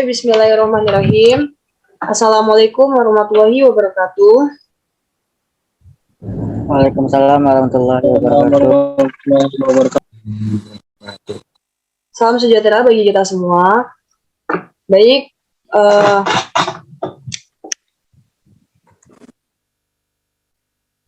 Bismillahirrahmanirrahim. Assalamualaikum warahmatullahi wabarakatuh. Waalaikumsalam warahmatullahi wabarakatuh. Salam sejahtera bagi kita semua. Baik,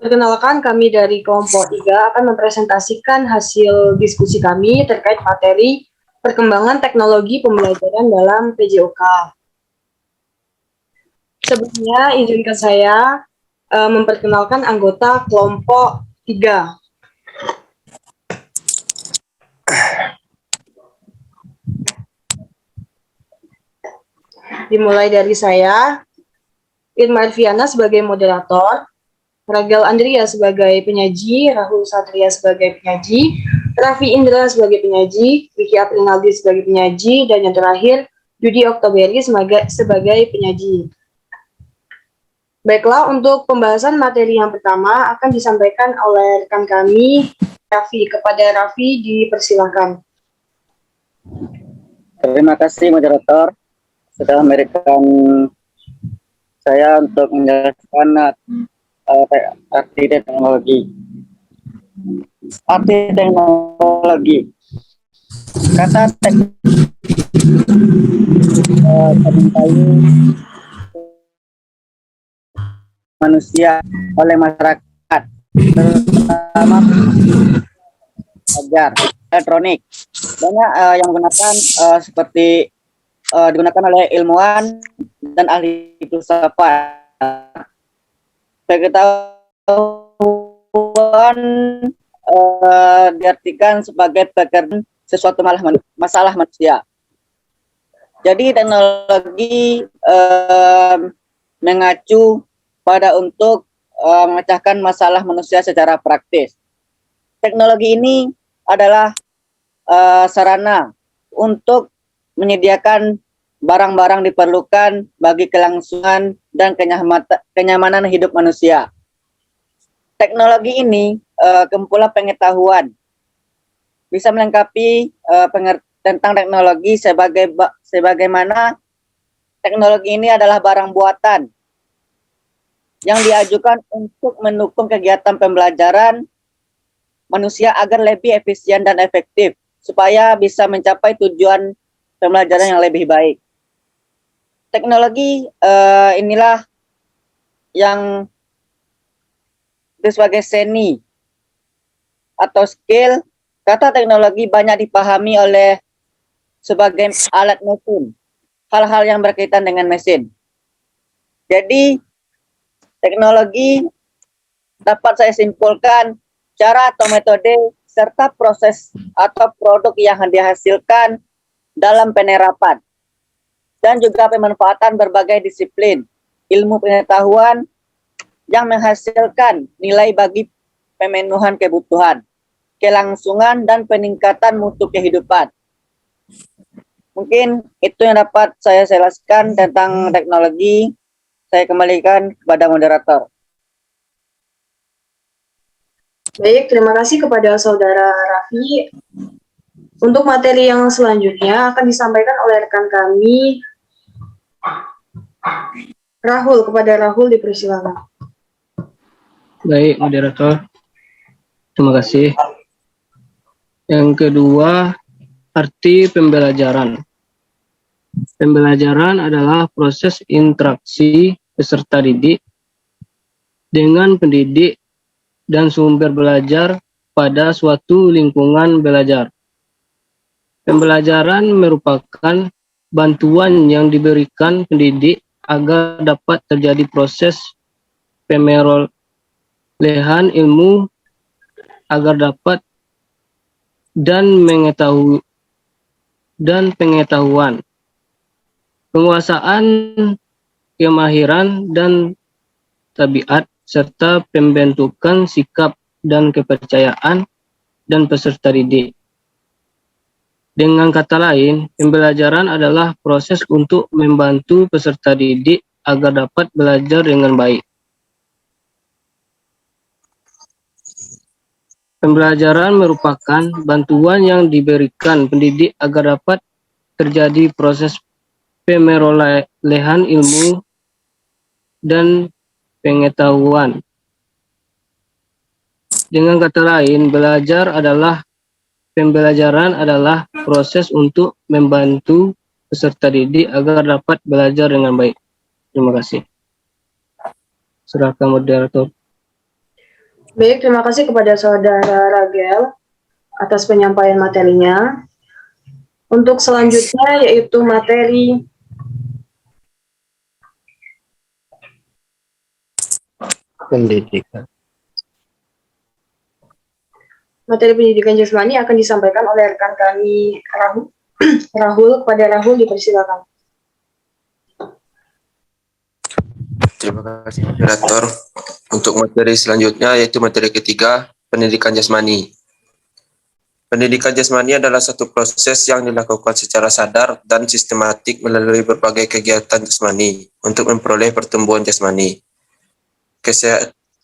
perkenalkan kami dari kelompok 3 akan mempresentasikan hasil diskusi kami terkait materi perkembangan teknologi pembelajaran dalam PJOK. Sebelumnya izinkan saya memperkenalkan anggota kelompok 3. Dimulai dari saya, Irma Arfiana sebagai moderator, Ragal Andria sebagai penyaji, Rahul Satria sebagai penyaji, Raffi Indra sebagai penyaji, Vicky Aprinaldi sebagai penyaji, dan yang terakhir, Yudi Oktoberi sebagai penyaji. Baiklah, untuk pembahasan materi yang pertama akan disampaikan oleh rekan kami, Raffi. Kepada Raffi, dipersilakan. Terima kasih moderator sudah memberikan saya untuk menjelaskan arti teknologi. Arti teknologi. Kata teknologi manusia oleh masyarakat, terutama belajar elektronik. Banyak yang menggunakan seperti digunakan oleh ilmuwan dan ahli filsafat. Pengetahuan diartikan sebagai pekerjaan sesuatu masalah manusia. Jadi teknologi mengacu pada untuk memecahkan masalah manusia secara praktis. Teknologi ini adalah sarana untuk menyediakan barang-barang diperlukan bagi kelangsungan dan kenyamanan hidup manusia. Teknologi ini kumpulan pengetahuan bisa melengkapi tentang teknologi sebagaimana teknologi ini adalah barang buatan yang diajukan untuk mendukung kegiatan pembelajaran manusia agar lebih efisien dan efektif supaya bisa mencapai tujuan pembelajaran yang lebih baik. Teknologi inilah yang sebagai seni atau skill. Kata teknologi banyak dipahami oleh sebagai alat mesin, hal-hal yang berkaitan dengan mesin. Jadi teknologi dapat saya simpulkan cara atau metode serta proses atau produk yang dihasilkan dalam penerapan dan juga pemanfaatan berbagai disiplin ilmu pengetahuan yang menghasilkan nilai bagi pemenuhan kebutuhan, kelangsungan, dan peningkatan mutu kehidupan. Mungkin itu yang dapat saya jelaskan tentang teknologi. Saya kembalikan kepada moderator. Baik, terima kasih kepada saudara Raffi. Untuk materi yang selanjutnya akan disampaikan oleh rekan kami, Rahul. Kepada Rahul dipersilakan. Baik, moderator. Terima kasih. Yang kedua, arti pembelajaran. Pembelajaran adalah proses interaksi peserta didik dengan pendidik dan sumber belajar pada suatu lingkungan belajar. Pembelajaran merupakan bantuan yang diberikan pendidik agar dapat terjadi proses pemerolehan ilmu agar dapat dan pengetahuan, penguasaan kemahiran dan tabiat serta pembentukan sikap dan kepercayaan dan peserta didik. Dengan kata lain, pembelajaran adalah proses untuk membantu peserta didik agar dapat belajar dengan baik. Pembelajaran merupakan bantuan yang diberikan pendidik agar dapat terjadi proses pemerolehan ilmu dan pengetahuan. Dengan kata lain, pembelajaran adalah proses untuk membantu peserta didik agar dapat belajar dengan baik. Terima kasih. Serahkan moderator. Baik, terima kasih kepada Saudara Ragel atas penyampaian materinya. Untuk selanjutnya yaitu materi Pendidikan. Materi pendidikan jasmani akan disampaikan oleh rekan kami Rahul. Kepada Rahul dipersilakan. Terima kasih moderator. Untuk materi selanjutnya yaitu materi ketiga, pendidikan jasmani. Pendidikan jasmani adalah satu proses yang dilakukan secara sadar dan sistematik melalui berbagai kegiatan jasmani untuk memperoleh pertumbuhan jasmani,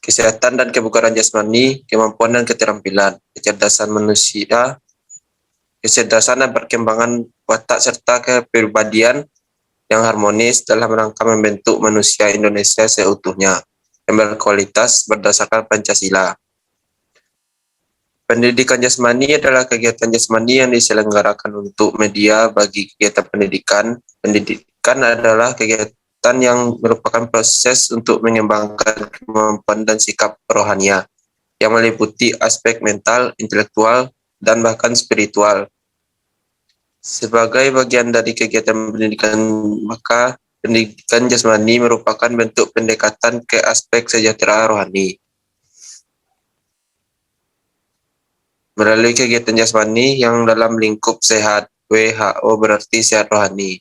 kesehatan dan kebugaran jasmani, kemampuan dan keterampilan, kecerdasan manusia, kecerdasan dan perkembangan watak serta kepribadian yang harmonis dalam rangka membentuk manusia Indonesia seutuhnya yang berkualitas berdasarkan Pancasila. Pendidikan jasmani adalah kegiatan jasmani yang diselenggarakan untuk media bagi kegiatan pendidikan. Pendidikan adalah kegiatan yang merupakan proses untuk mengembangkan kemampuan dan sikap rohania yang meliputi aspek mental, intelektual, dan bahkan spiritual. Sebagai bagian dari kegiatan pendidikan, maka pendidikan jasmani merupakan bentuk pendekatan ke aspek sejahtera rohani. Melalui kegiatan jasmani yang dalam lingkup sehat, WHO berarti sehat rohani.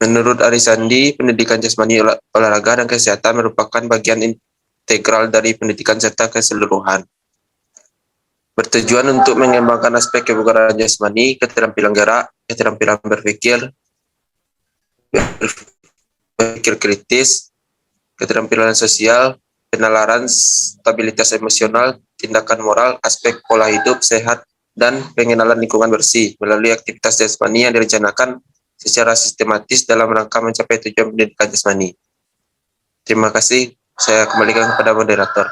Menurut Arisandi, pendidikan jasmani, olahraga, dan kesehatan merupakan bagian integral dari pendidikan serta keseluruhan. Bertujuan untuk mengembangkan aspek kebugaran jasmani, keterampilan gerak, keterampilan berpikir kritis, keterampilan sosial, penalaran, stabilitas emosional, tindakan moral, aspek pola hidup sehat, dan pengenalan lingkungan bersih melalui aktivitas jasmani yang direncanakan secara sistematis dalam rangka mencapai tujuan pendidikan jasmani. Terima kasih. Saya kembalikan kepada moderator.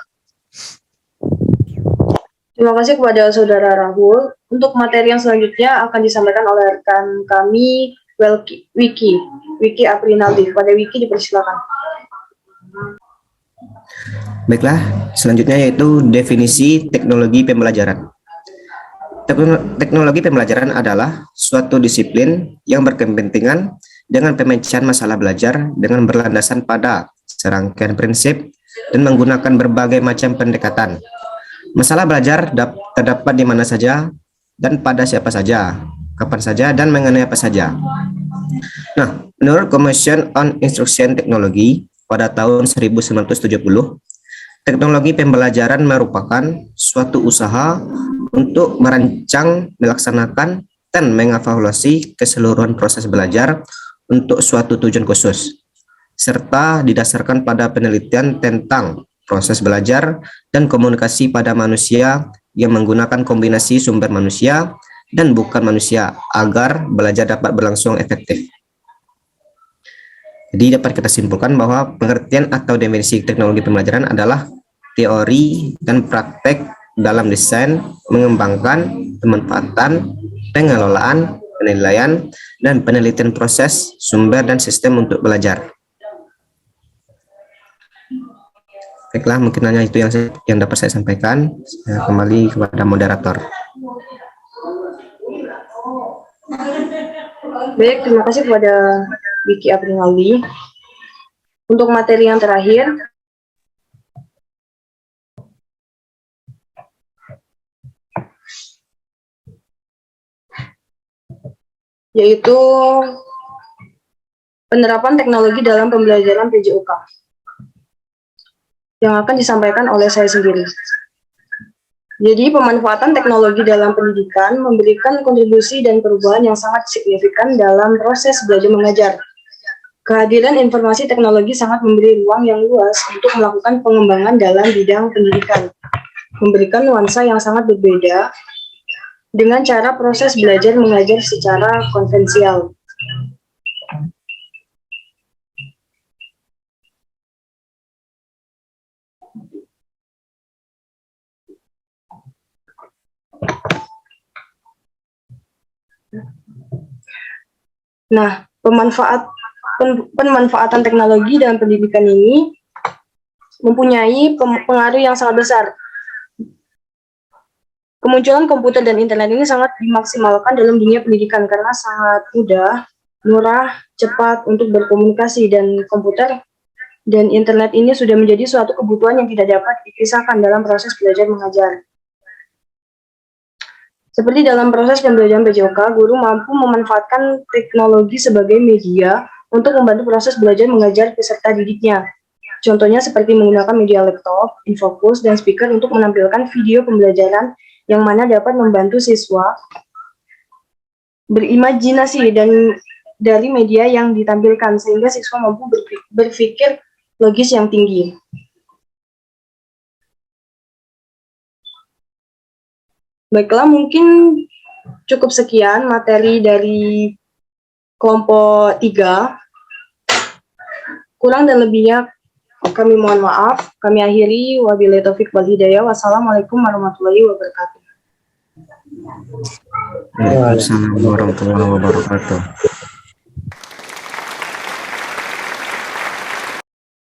Terima kasih kepada Saudara Rahul. Untuk materi yang selanjutnya akan disampaikan oleh rekan kami Wiki Aprinaldi. Kepada Wiki dipersilakan. Baiklah, selanjutnya yaitu definisi teknologi pembelajaran. Teknologi pembelajaran adalah suatu disiplin yang berkepentingan dengan pemecahan masalah belajar dengan berlandasan pada serangkaian prinsip dan menggunakan berbagai macam pendekatan. Masalah belajar terdapat di mana saja dan pada siapa saja, kapan saja, dan mengenai apa saja. Nah, menurut Commission on Instruction Technology pada tahun 1970, teknologi pembelajaran merupakan suatu usaha untuk merancang, melaksanakan, dan mengevaluasi keseluruhan proses belajar untuk suatu tujuan khusus, serta didasarkan pada penelitian tentang proses belajar dan komunikasi pada manusia yang menggunakan kombinasi sumber manusia dan bukan manusia agar belajar dapat berlangsung efektif. Jadi dapat kita simpulkan bahwa pengertian atau definisi teknologi pembelajaran adalah teori dan praktek dalam desain, mengembangkan, pemanfaatan, pengelolaan, penilaian, dan penelitian proses, sumber, dan sistem untuk belajar. Baiklah, mungkin hanya itu yang dapat saya sampaikan. Saya kembali kepada moderator. Baik, terima kasih kepada Wiki Aprinaldi. Untuk materi yang terakhir, yaitu penerapan teknologi dalam pembelajaran PJOK yang akan disampaikan oleh saya sendiri. Jadi, pemanfaatan teknologi dalam pendidikan memberikan kontribusi dan perubahan yang sangat signifikan dalam proses belajar mengajar. Kehadiran informasi teknologi sangat memberi ruang yang luas untuk melakukan pengembangan dalam bidang pendidikan, memberikan nuansa yang sangat berbeda dengan cara proses belajar mengajar secara konvensional. Nah, pemanfaatan teknologi dalam pendidikan ini mempunyai pengaruh yang sangat besar. Kemunculan komputer dan internet ini sangat dimaksimalkan dalam dunia pendidikan karena sangat mudah, murah, cepat untuk berkomunikasi, dan komputer dan internet ini sudah menjadi suatu kebutuhan yang tidak dapat dipisahkan dalam proses belajar mengajar. Seperti dalam proses pembelajaran PJOK, guru mampu memanfaatkan teknologi sebagai media untuk membantu proses belajar mengajar peserta didiknya. Contohnya seperti menggunakan media laptop, infocus, dan speaker untuk menampilkan video pembelajaran yang mana dapat membantu siswa berimajinasi dan dari media yang ditampilkan sehingga siswa mampu berpikir logis yang tinggi. Baiklah, mungkin cukup sekian materi dari kelompok 3. Kurang dan lebihnya kami mohon maaf. Kami akhiri, wabillahi taufik wal hidayah. Wassalamualaikum warahmatullahi wabarakatuh. Waalaikumsalam warahmatullahi wabarakatuh.